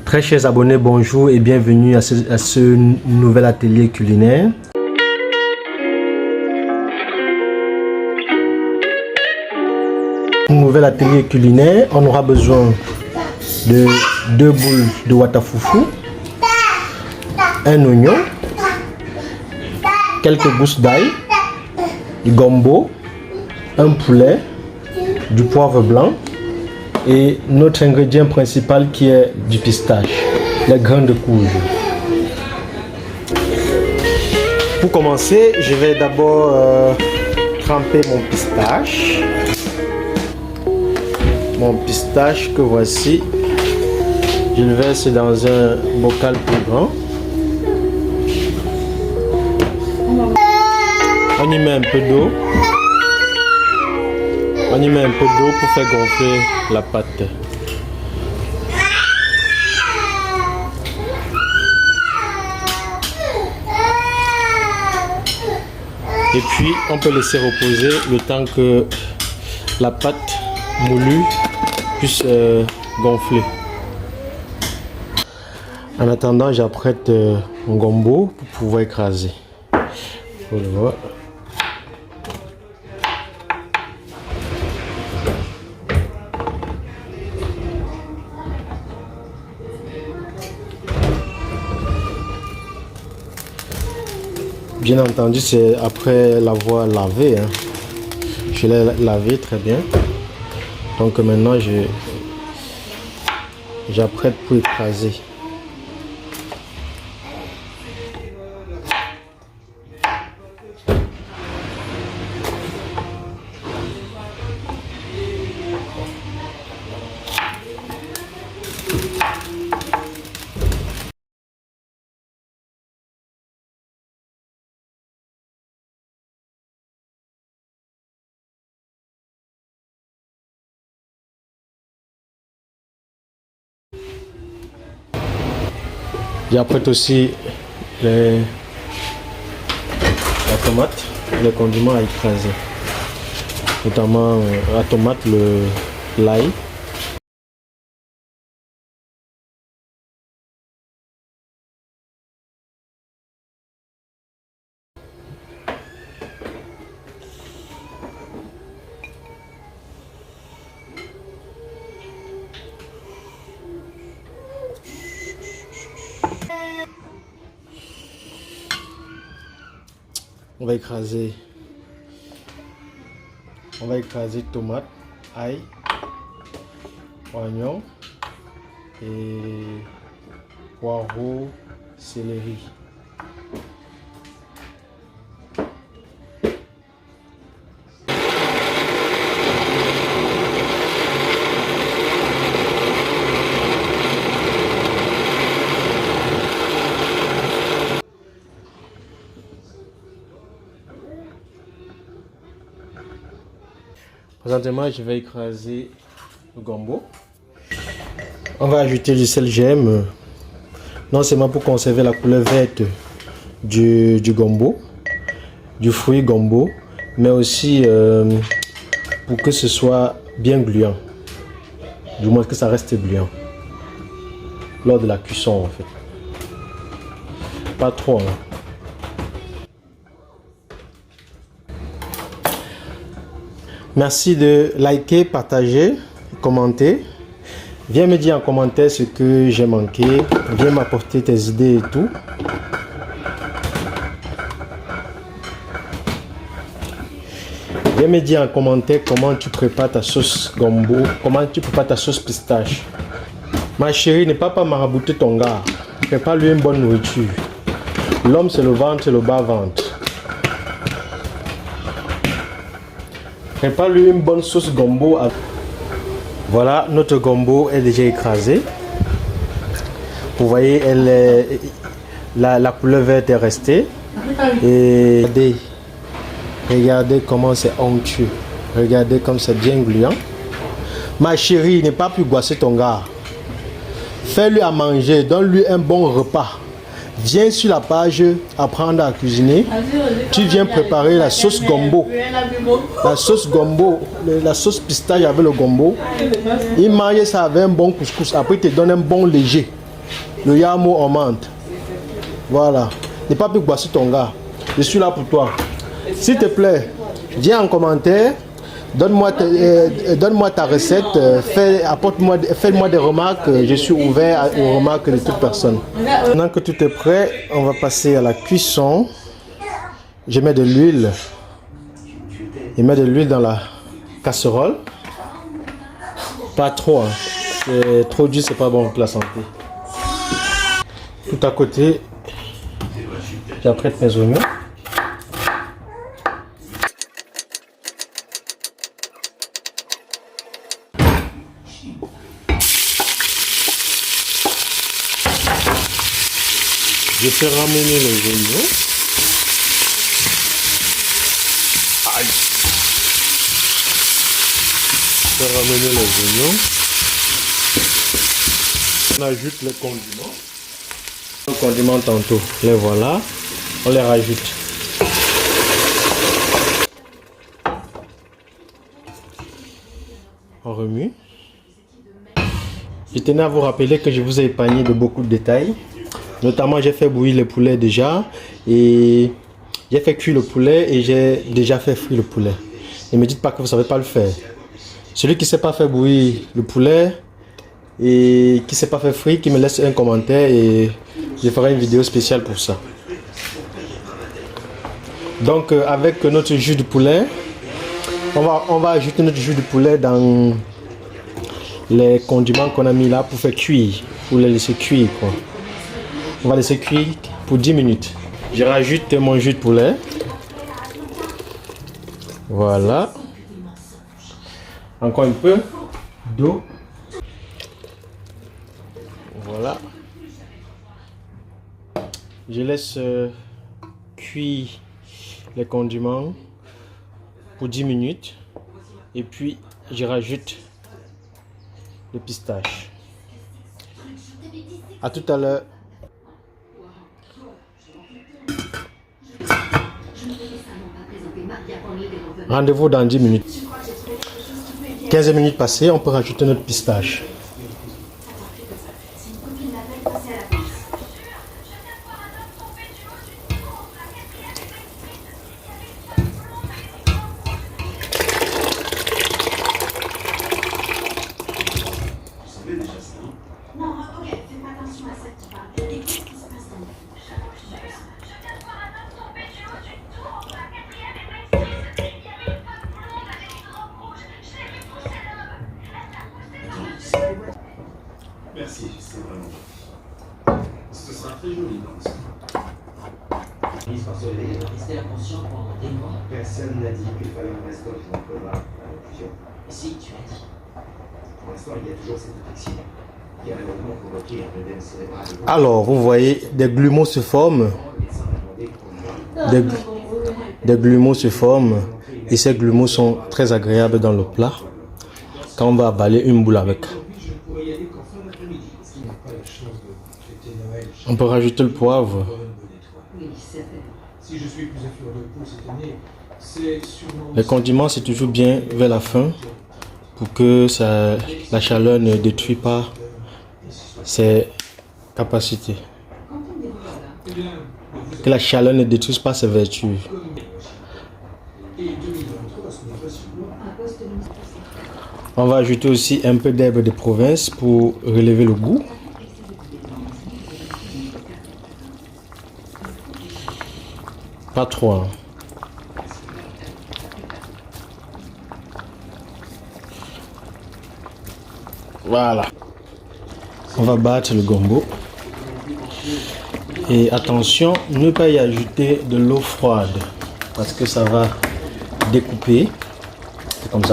Très chers abonnés, bonjour et bienvenue à ce nouvel atelier culinaire. Nouvel atelier culinaire, on aura besoin de 2 boules de watafoufou, un oignon, quelques gousses d'ail, du gombo, un poulet, du poivre blanc et notre ingrédient principal qui est du pistache, les grains de courge. Pour commencer, je vais d'abord tremper mon pistache. Mon pistache que voici, je le verse dans un bocal plus grand. On y met un peu d'eau. On y met un peu d'eau pour faire gonfler la pâte. Et puis on peut laisser reposer le temps que la pâte moulue puisse gonfler. En attendant, j'apprête mon gombo pour pouvoir écraser. Faut le voir. Bien entendu, c'est après l'avoir lavé. Hein. Je l'ai lavé très bien. Donc maintenant, j'apprête pour écraser. J'apprête aussi la tomate, les condiments à écraser, notamment la tomate, l'ail. On va écraser tomate, ail, oignon et poireaux, céleri. Présentement, je vais écraser le gombo. On va ajouter du sel gemme, non seulement pour conserver la couleur verte du gombo, du fruit gombo, mais aussi pour que ce soit bien gluant. Du moins que ça reste gluant lors de la cuisson en fait. Pas trop. Hein. Merci de liker, partager, commenter. Viens me dire en commentaire ce que j'ai manqué. Viens m'apporter tes idées et tout. Viens me dire en commentaire comment tu prépares ta sauce gombo, comment tu prépares ta sauce pistache. Ma chérie, ne pas marabouter ton gars. Prépare-lui une bonne nourriture. L'homme, c'est le ventre, c'est le bas-ventre. Prépare-lui une bonne sauce gombo. Voilà, notre gombo est déjà écrasé. Vous voyez, la couleur verte est restée. Et regardez comment c'est onctueux. Regardez comme c'est bien gluant. Ma chérie, n'est pas plus goisser ton gars. Fais-lui à manger, donne-lui un bon repas. Viens sur la page apprendre à cuisiner. Tu viens préparer la sauce gombo. La sauce gombo, la sauce pistache avec le gombo. Il mange ça avec un bon couscous. Après, il te donne un bon léger. Le yamo en menthe. Voilà. N'es pas plus boissé ton gars. Je suis là pour toi. S'il te plaît, dis en commentaire. Donne-moi ta recette. Fais-moi des remarques. Je suis ouvert aux remarques de toute personne. Maintenant que tout est prêt, on va passer à la cuisson. Je mets de l'huile. Je mets de l'huile dans la casserole. Pas trop. Hein. C'est trop dur, c'est pas bon pour la santé. Tout à côté, j'apprête mes oignons. Je fais ramener les oignons. Aïe. Je fais ramener les oignons. On ajoute les condiments. Les condiments tantôt, les voilà. On les rajoute. On remue. Je tenais à vous rappeler que je vous ai épargné de beaucoup de détails. Notamment, j'ai fait bouillir le poulet déjà. Et j'ai fait cuire le poulet et j'ai déjà fait frire le poulet. Ne me dites pas que vous ne savez pas le faire. Celui qui ne sait pas faire bouillir le poulet et qui ne sait pas faire frire, qui me laisse un commentaire et je ferai une vidéo spéciale pour ça. Donc avec notre jus de poulet, on va ajouter notre jus de poulet dans les condiments qu'on a mis là pour faire cuire, pour les laisser cuire quoi. On va laisser cuire pour 10 minutes. Je rajoute mon jus de poulet. Voilà. Encore un peu d'eau. Voilà. Je laisse cuire les condiments pour 10 minutes. Et puis, je rajoute le pistache. À tout à l'heure. Rendez-vous dans 10 minutes. 15 minutes passées, on peut rajouter notre pistache. Merci, c'est vraiment. Ce sera très joli dans ce Rester inconscient pendant des mois. Personne n'a dit qu'il fallait un resto qui n'en peut pas plusieurs. Si, tu as dit. Pour l'instant, il y a toujours cette toxine qui a malheureusement provoqué un œdème cérébral. Alors, vous voyez, des grumeaux se forment. Des grumeaux se forment. Et ces grumeaux sont très agréables dans le plat. Quand on va avaler une boule avec. On peut rajouter le poivre. Si je suis plus à fleur de peau cette année, c'est sûrement... Les condiments, c'est toujours bien vers la fin pour que la chaleur ne détruit pas ses capacités. Que la chaleur ne détruise pas ses vertus. On va ajouter aussi un peu d'herbe de province pour relever le goût. Pas trop. Hein. Voilà. On va battre le gombo. Et attention, ne pas y ajouter de l'eau froide parce que ça va découper. C'est comme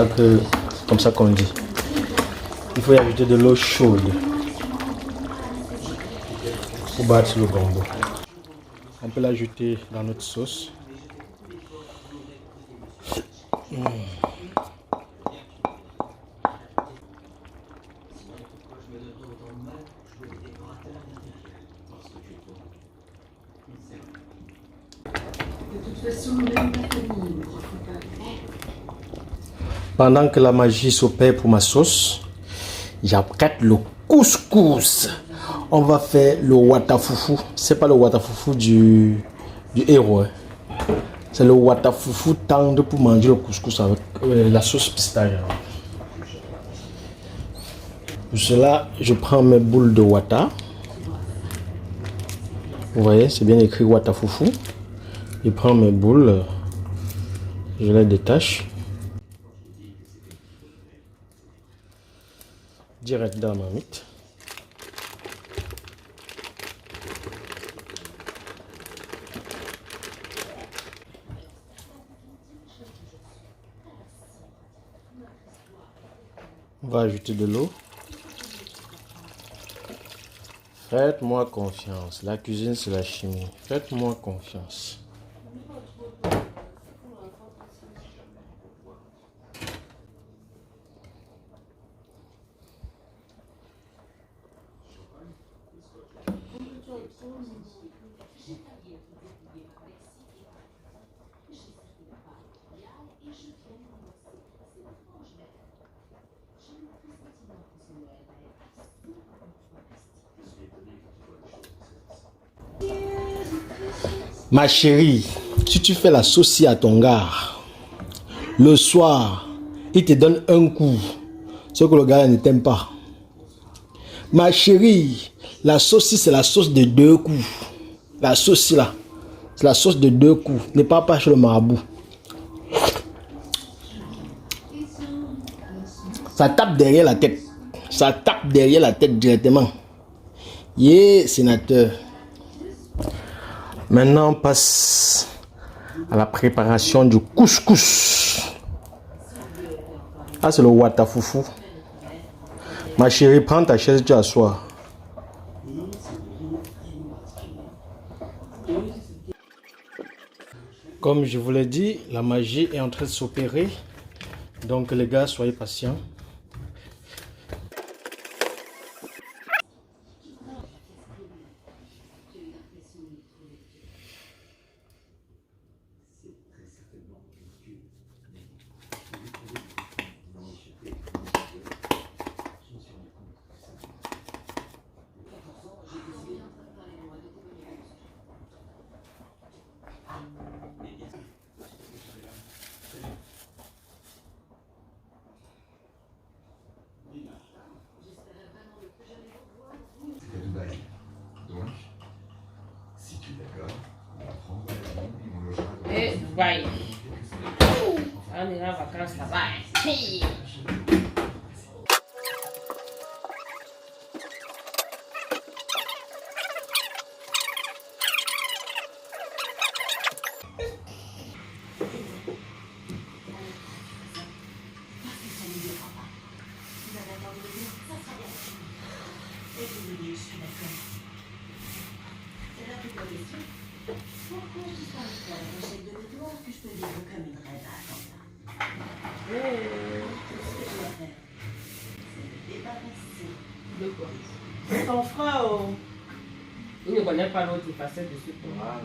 ça qu'on dit. Il faut y ajouter de l'eau chaude pour battre le gombo. On peut l'ajouter dans notre sauce. Pendant que la magie s'opère pour ma sauce, j'apprête le couscous. On va faire le watafoufou. C'est pas le watafoufou du héros. Hein. C'est le watafoufou tendre pour manger le couscous avec la sauce pistache. Pour cela, je prends mes boules de wata. Vous voyez, c'est bien écrit watafoufou. Je prends mes boules, je les détache. Direct dans la marmite. On va ajouter de l'eau. Faites-moi confiance. La cuisine, c'est la chimie. Faites-moi confiance. Ma chérie, si tu fais la sauce à ton gars, le soir, il te donne un coup, ce que le gars ne t'aime pas. Ma chérie, la sauce, c'est la sauce de 2 coups. La sauce là, c'est la sauce de 2 coups. Ne pars pas chez le marabout. Ça tape derrière la tête. Ça tape derrière la tête directement. Yeah, sénateur. Maintenant, on passe à la préparation du couscous. Ah, c'est le watafoufou. Ma chérie, prends ta chaise, tu assois. Comme je vous l'ai dit, la magie est en train de s'opérer. Donc les gars, soyez patients. Et Dubaï. On ira en vacances là-bas. Hey. De quoi? Ton frère, Il ne connaît pas l'autre facette de ce point. Voilà.